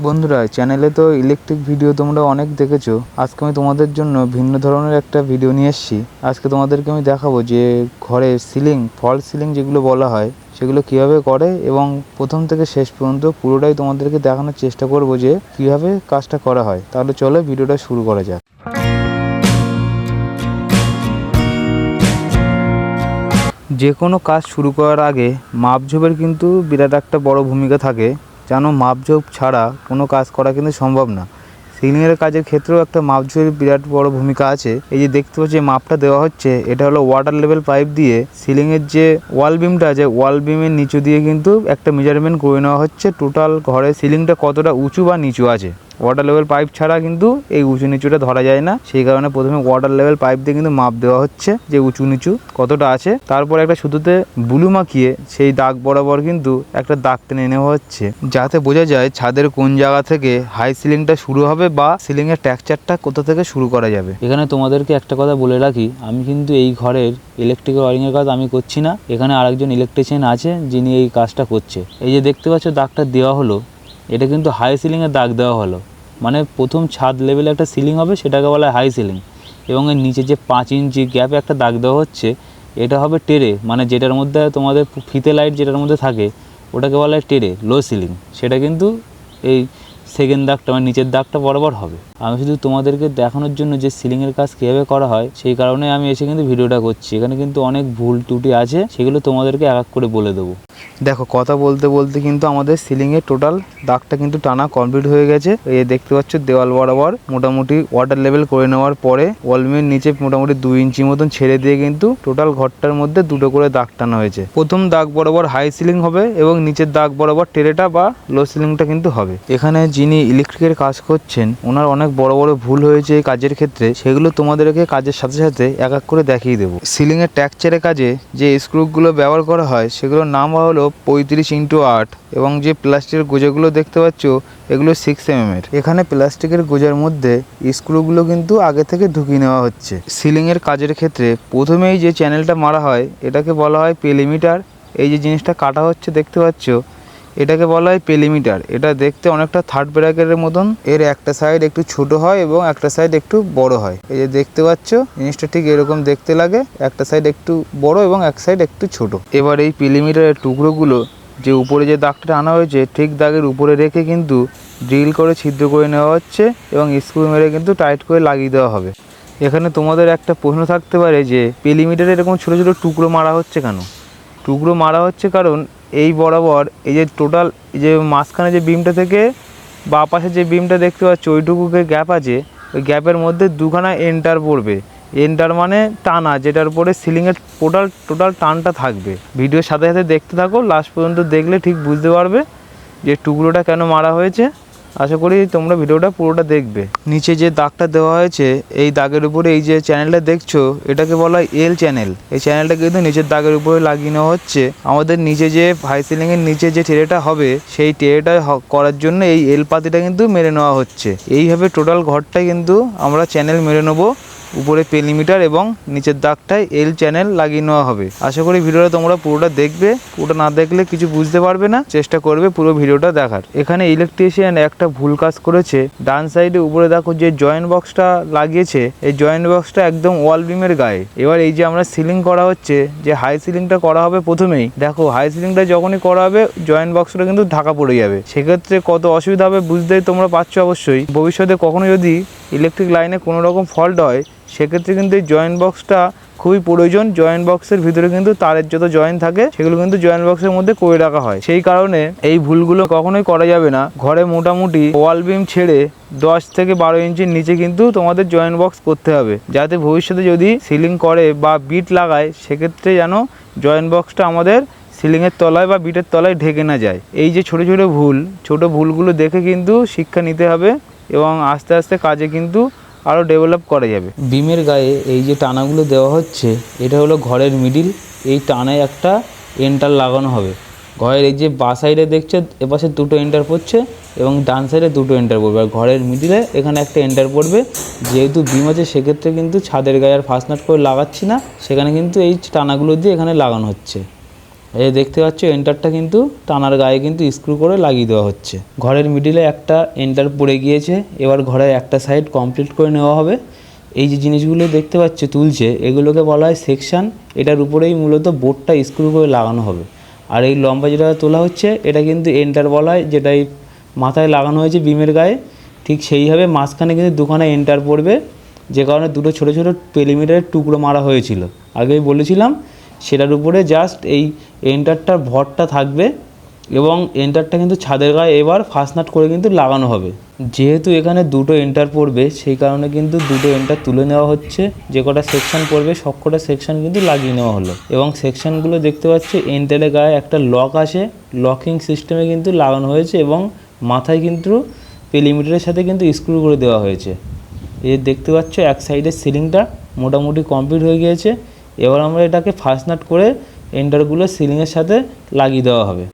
বন্ধুরা, চ্যানেলে তো ইলেকট্রিক ভিডিও তোমরা অনেক দেখেছো। আজকে আমি তোমাদের জন্য ভিন্ন ধরনের একটা ভিডিও নিয়ে এসেছি। আজকে তোমাদেরকে আমি দেখাবো যে ঘরে সিলিং, ফলস সিলিং যেগুলো বলা হয় সেগুলো কিভাবে করে এবং প্রথম থেকে শেষ পর্যন্ত পুরোটাই তোমাদেরকে দেখানোর চেষ্টা করব যে কিভাবে কাজটা করা হয়। তাহলে চলো ভিডিওটা শুরু করা যাক। যে কোনো কাজ শুরু করার আগে মাপঝোপের কিন্তু বিরাট একটা বড় ভূমিকা থাকে। যেন মাপঝোপ ছাড়া কোনো কাজ করা কিন্তু সম্ভব না। সিলিংয়ের কাজের ক্ষেত্রেও একটা মাপঝোপের বিরাট বড় ভূমিকা আছে। এই যে দেখতে পাচ্ছি মাপটা দেওয়া হচ্ছে, এটা হলো ওয়াটার লেভেল পাইপ দিয়ে সিলিংয়ের যে ওয়াল বিমটা আছে, ওয়াল বিমের নিচু দিয়ে কিন্তু একটা মেজারমেন্ট করে নেওয়া হচ্ছে টোটাল ঘরের সিলিংটা কতটা উঁচু বা নিচু আছে। ওয়াটার লেভেল পাইপ ছাড়া কিন্তু এই উঁচু নিচুটা ধরা যায় না। সেই কারণে প্রথমে ওয়াটার লেভেল পাইপ দিয়ে কিন্তু মাপ দেওয়া হচ্ছে যে উঁচু নিচু কতটা আছে। তারপর একটা সুতোতে ব্লু মাখিয়ে সেই দাগ বরাবর কিন্তু একটা দাগ টেনে নেওয়া হচ্ছে, যাতে বোঝা যায় ছাদের কোন জায়গা থেকে হাই সিলিংটা শুরু হবে বা সিলিংয়ের টেক্সচারটা কোথা থেকে শুরু করা যাবে। এখানে তোমাদেরকে একটা কথা বলে রাখি, আমি কিন্তু এই ঘরের ইলেকট্রিক্যাল ওয়ারিংয়ের কাজ আমি করছি না। এখানে আরেকজন ইলেকট্রিশিয়ান আছে যিনি এই কাজটা করছে। এই যে দেখতে পাচ্ছ দাগটা দেওয়া হলো, এটা কিন্তু হাই সিলিংয়ের দাগ দেওয়া হলো। মানে প্রথম ছাদ লেভেলে একটা সিলিং হবে, সেটাকে বলা হয় হাই সিলিং। এবং এর নিচে যে 5 ইঞ্চি গ্যাপে একটা দাগ দেওয়া হচ্ছে, এটা হবে টেরে, মানে যেটার মধ্যে তোমাদের ফিতে লাইট যেটার মধ্যে থাকে ওটাকে বলা হয় টেরে, লো সিলিং। সেটা কিন্তু এই সেকেন্ড দাগটা মানে নিচের দাগটা বরাবর হবে। আমি শুধু তোমাদেরকে দেখানোর জন্য যে সিলিংয়ের কাজ কীভাবে করা হয় সেই কারণে আমি এসে কিন্তু ভিডিওটা করছি। এখানে কিন্তু অনেক ভুল ত্রুটি আছে, সেগুলো তোমাদেরকে এক এক করে বলে দেবো। দেখো, কথা বলতে বলতে কিন্তু আমাদের সিলিংয়ের টোটাল দাগটা কিন্তু টানা কমপ্লিট হয়ে গেছে। এই দেখতে পাচ্ছ দেওয়াল বরাবর মোটামুটি ওয়াটার লেভেল করে নেওয়ার পরে ওয়ালমের নিচে মোটামুটি 2 ইঞ্চি মতন ছেড়ে দিয়ে কিন্তু টোটাল ঘরটার মধ্যে দুটো করে দাগ টানা হয়েছে। প্রথম দাগ বরাবর হাই সিলিং হবে এবং নিচের দাগ বরাবর টেরেটা বা লো সিলিংটা কিন্তু হবে। এখানে যিনি ইলেকট্রিকের কাজ করছেন ওনার অনেক বড় বড় ভুল হয়েছে এই কাজের ক্ষেত্রে, সেগুলো তোমাদেরকে কাজের সাথে সাথে এক এক করে দেখিয়ে দেবো। সিলিংয়ের টেক্সচারের কাজে যে স্ক্রুগুলো ব্যবহার করা হয় সেগুলোর নাম হলো 35x8 এবং যে প্লাস্টিকের গোজাগুলো দেখতে পাচ্ছ এগুলো 6mm এর। এখানে প্লাস্টিকের গোজার মধ্যে স্ক্রুগুলো কিন্তু আগে থেকে ঢুকিয়ে নেওয়া হচ্ছে। সিলিংয়ের কাজের ক্ষেত্রে প্রথমেই যে চ্যানেলটা মারা হয় এটাকে বলা হয় পেলিমিটার। এই যে জিনিসটা কাটা হচ্ছে দেখতে পাচ্ছ এটাকে বলা হয় পেলিমিটার। এটা দেখতে অনেকটা থার্ড ব্র্যাকেটের মতন। এর একটা সাইড একটু ছোট হয় এবং একটা সাইড একটু বড় হয়। এই যে দেখতে পাচ্ছ জিনিসটা ঠিক এরকম দেখতে লাগে, একটা সাইড একটু বড় এবং এক সাইড একটু ছোট। এবার এই পেলিমিটারের টুকরোগুলো যে উপরে যে দাগটা আনা হয়েছে ঠিক দাগের উপরে রেখে কিন্তু ড্রিল করে ছিদ্র করে নেওয়া হচ্ছে এবং স্ক্রু মেরে কিন্তু টাইট করে লাগিয়ে দেওয়া হবে। এখানে তোমাদের একটা প্রশ্ন থাকতে পারে যে পেলিমিটারে এরকম ছোট ছোট টুকরো মারা হচ্ছে কেন? টুকরো মারা হচ্ছে কারণ এই বরাবর এই যে টোটাল এই যে মাঝখানে যে বিমটা থেকে বা পাশে যে বিমটা দেখতে পাচ্ছ ওইটুকুকে গ্যাপ আছে, ওই গ্যাপের মধ্যে দুখানা এন্টার পড়বে। এন্টার মানে টানা, যেটার উপরে সিলিংয়ের টোটাল টানটা থাকবে। ভিডিওর সাথে সাথে দেখতে থাকো, লাস্ট পর্যন্ত দেখলে ঠিক বুঝতে পারবে যে টুকরোটা কেন মারা হয়েছে। আশা করি তোমরা ভিডিওটা পুরোটা দেখবে। নিচে যে দাগটা দেওয়া হয়েছে এই দাগের উপরে এই যে চ্যানেলটা দেখছো এটাকে বলা হয় এল চ্যানেল। এই চ্যানেলটা কিন্তু নিচের দাগের উপরে লাগিয়ে নেওয়া হচ্ছে। আমাদের নিচে যে হাই সিলিংয়ের নিচে যে টেরেটা হবে সেই টেরেটা করার জন্য এই এল পাতিটা কিন্তু মেরে নেওয়া হচ্ছে। এইভাবে টোটাল ঘরটাই কিন্তু আমরা চ্যানেল মেরে নেবো। উপরে পেলিমিটার এবং নিচের দাগটায় এল চ্যানেল লাগিয়ে নেওয়া হবে। আশা করি ভিডিওটা তোমরা পুরোটা দেখবে, পুরোটা না দেখলে কিছু বুঝতে পারবে না। চেষ্টা করবে পুরো ভিডিওটা দেখার। এখানে ইলেকট্রিশিয়ান একটা ভুল কাজ করেছে। ডান সাইডে উপরে দেখো যে জয়েন্ট বক্সটা লাগিয়েছে, এই জয়েন্ট বক্সটা একদম ওয়াল বিমের গায়ে। এবার এই যে আমরা সিলিং করা হচ্ছে, যে হাই সিলিংটা করা হবে প্রথমেই, দেখো হাই সিলিংটা যখনই করা হবে জয়েন্ট বক্সটা কিন্তু ঢাকা পড়ে যাবে। সেক্ষেত্রে কত অসুবিধা হবে বুঝতেই তোমরা পাচ্ছ অবশ্যই। ভবিষ্যতে কখনো যদি ইলেকট্রিক লাইনে কোনো রকম ফল্ট হয় সেক্ষেত্রে কিন্তু এই জয়েন্ট বক্সটা খুবই প্রয়োজন। জয়েন্ট বক্সের ভিতরে কিন্তু তারের যত জয়েন্ট থাকে সেগুলো কিন্তু জয়েন্ট বক্সের মধ্যে করে রাখা হয়। সেই কারণে এই ভুলগুলো কখনোই করা যাবে না। ঘরে মোটামুটি ওয়াল বিম ছেড়ে 10 থেকে 12 ইঞ্চির নিচে কিন্তু তোমাদের জয়েন্ট বক্স করতে হবে, যাতে ভবিষ্যতে যদি সিলিং করে বা বিট লাগায় সেক্ষেত্রে যেন জয়েন্ট বক্সটা আমাদের সিলিংয়ের তলায় বা বিটের তলায় ঢেকে না যায়। এই যে ছোট ভুলগুলো দেখে কিন্তু শিক্ষা নিতে হবে এবং আস্তে আস্তে কাজে কিন্তু আরও ডেভেলপ করা যাবে। বিমের গায়ে এই যে টানাগুলো দেওয়া হচ্ছে এটা হলো ঘরের মিডিল। এই টানায় একটা এন্টার লাগানো হবে। ঘরের এই যে বা সাইডে দেখছো এপাশে দুটো এন্টার পড়ছে এবং ডান সাইডে দুটো এন্টার পড়বে, আর ঘরের মিডিলে এখানে একটা এন্টার পড়বে। যেহেতু বিম আছে সেক্ষেত্রে কিন্তু ছাদের গায়ে আর ফাস্টনাট করে লাগাচ্ছি না, সেখানে কিন্তু এই টানাগুলো দিয়ে এখানে লাগানো হচ্ছে। এই দেখতে পাচ্ছ এন্টারটা কিন্তু টানার গায়ে কিন্তু স্ক্রু করে লাগিয়ে দেওয়া হচ্ছে। ঘরের মিডিলে একটা এন্টার পড়ে গিয়েছে, এবার ঘরের একটা সাইড কমপ্লিট করে নেওয়া হবে। এই যে জিনিসগুলো দেখতে পাচ্ছ তুলছে, এগুলোকে বলা হয় সেকশন। এটার উপরেই মূলত বোর্ডটা স্ক্রু করে লাগানো হবে। আর এই লম্বা যেটা তোলা হচ্ছে এটা কিন্তু এন্টার বলা হয়, যেটাই মাথায় লাগানো হয়েছে বিমের গায়ে। ঠিক সেইভাবে মাঝখানে কিন্তু দুখানা এন্টার পড়বে, যে কারণে দুটো ছোটো ছোটো পেরিমিটারের টুকরো মারা হয়েছিল, আগেই বলেছিলাম। সেটার উপরে জাস্ট এই এন্টারটার ভরটা থাকবে এবং এন্টারটা কিন্তু ছাদের গায়ে এবার ফাস্টনাট করে কিন্তু লাগানো হবে। যেহেতু এখানে দুটো এন্টার পড়বে সেই কারণে কিন্তু দুটো এন্টার তুলে নেওয়া হচ্ছে। যে কটা সেকশন পড়বে সব কটা সেকশন কিন্তু লাগিয়ে নেওয়া হলো এবং সেকশনগুলো দেখতে পাচ্ছি এন্টারের গায়ে একটা লক আছে, লকিং সিস্টেমে কিন্তু লাগানো হয়েছে এবং মাথায় কিন্তু পেরিমিটারের সাথে কিন্তু স্ক্রু করে দেওয়া হয়েছে। এই দেখতে পাচ্ছ এক সাইডের সিলিংটা মোটামুটি কমপ্লিট হয়ে গিয়েছে। এবার আমরা এটাকে ফাস্টনাট করে এন্টারগুলো সিলিংয়ের সাথে লাগিয়ে দেওয়া হবে।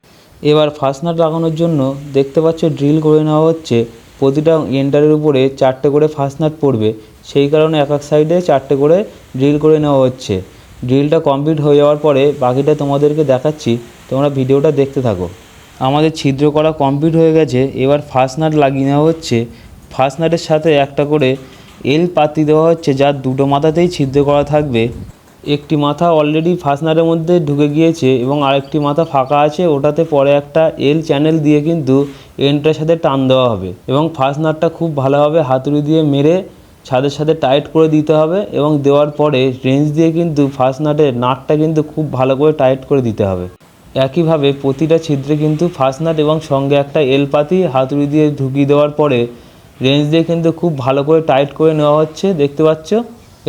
এবার ফাস্টনাট লাগানোর জন্য দেখতে পাচ্ছ ড্রিল করে নেওয়া হচ্ছে। প্রতিটা এন্টারের উপরে 4টে করে ফাস্টনাট পড়বে, সেই কারণে এক এক সাইডে 4টে করে ড্রিল করে নেওয়া হচ্ছে। ড্রিলটা কমপ্লিট হয়ে যাওয়ার পরে বাকিটা তোমাদেরকে দেখাচ্ছি, তোমরা ভিডিওটা দেখতে থাকো। আমাদের ছিদ্র করা কমপ্লিট হয়ে গেছে, এবার ফাস্টনাট লাগিয়ে নেওয়া হচ্ছে। ফাস্টনাটের সাথে একটা করে এল পাতি দেওয়া হচ্ছে, যার দুটো মাথাতেই ছিদ্র করা থাকবে। একটি মাথা অলরেডি ফাস্টনারের মধ্যে ঢুকে গিয়েছে এবং আরেকটি মাথা ফাঁকা আছে, ওটাতে পরে একটা এল চ্যানেল দিয়ে কিন্তু এন্ডটার সাথে টান দেওয়া হবে এবং ফাস্টনারটা খুব ভালোভাবে হাতুড়ি দিয়ে মেরে ছাদের সাথে টাইট করে দিতে হবে এবং দেওয়ার পরে রেঞ্জ দিয়ে কিন্তু ফাস্টনাটের নাটটা কিন্তু খুব ভালো করে টাইট করে দিতে হবে। একইভাবে প্রতিটা ছিদ্রে কিন্তু ফাস্টনাট এবং সঙ্গে একটা এল পাতি হাতুড়ি দিয়ে ঢুকিয়ে দেওয়ার পরে রেঞ্জ দিয়ে কিন্তু খুব ভালো করে টাইট করে নেওয়া হচ্ছে, দেখতে পাচ্ছ।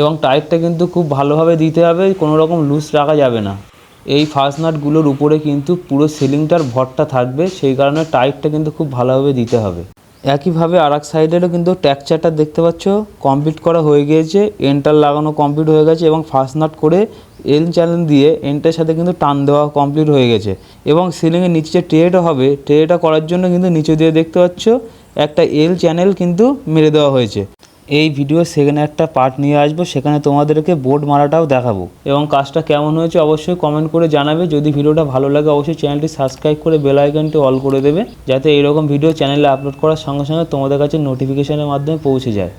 এবং টাইটটা কিন্তু খুব ভালোভাবে দিতে হবে, কোনো রকম লুজ রাখা যাবে না। এই ফাস্টনাটগুলোর উপরে কিন্তু পুরো সিলিংটার ভরটা থাকবে, সেই কারণে টাইটটা কিন্তু খুব ভালোভাবে দিতে হবে। একইভাবে আর এক সাইডেরও কিন্তু টেক্সচারটা দেখতে পাচ্ছ কমপ্লিট করা হয়ে গিয়েছে, এন্টার লাগানো কমপ্লিট হয়ে গেছে এবং ফাস্টনাট করে এল চ্যানেল দিয়ে এন্টারের সাথে কিন্তু টান দেওয়া কমপ্লিট হয়ে গেছে। এবং সিলিংয়ের নিচে যে ট্রেটা হবে, ট্রেটা করার জন্য কিন্তু নিচে দিয়ে দেখতে পাচ্ছ একটা এল চ্যানেল কিন্তু মেরে দেওয়া হয়েছে। এই ভিডিওর সেকেন্ড একটা পার্ট নিয়ে আসবো, সেখানে তোমাদেরকে বোর্ড মারাটাও দেখাবো এবং কাজটা কেমন হয়েছে অবশ্যই কমেন্ট করে জানাবে। যদি ভিডিওটা ভালো লাগে অবশ্যই চ্যানেলটি সাবস্ক্রাইব করে বেল আইকনটি অল করে দেবে, যাতে এরকম ভিডিও চ্যানেলে আপলোড করার সঙ্গে সঙ্গে তোমাদের কাছে নোটিফিকেশনের মাধ্যমে পৌঁছে যায়।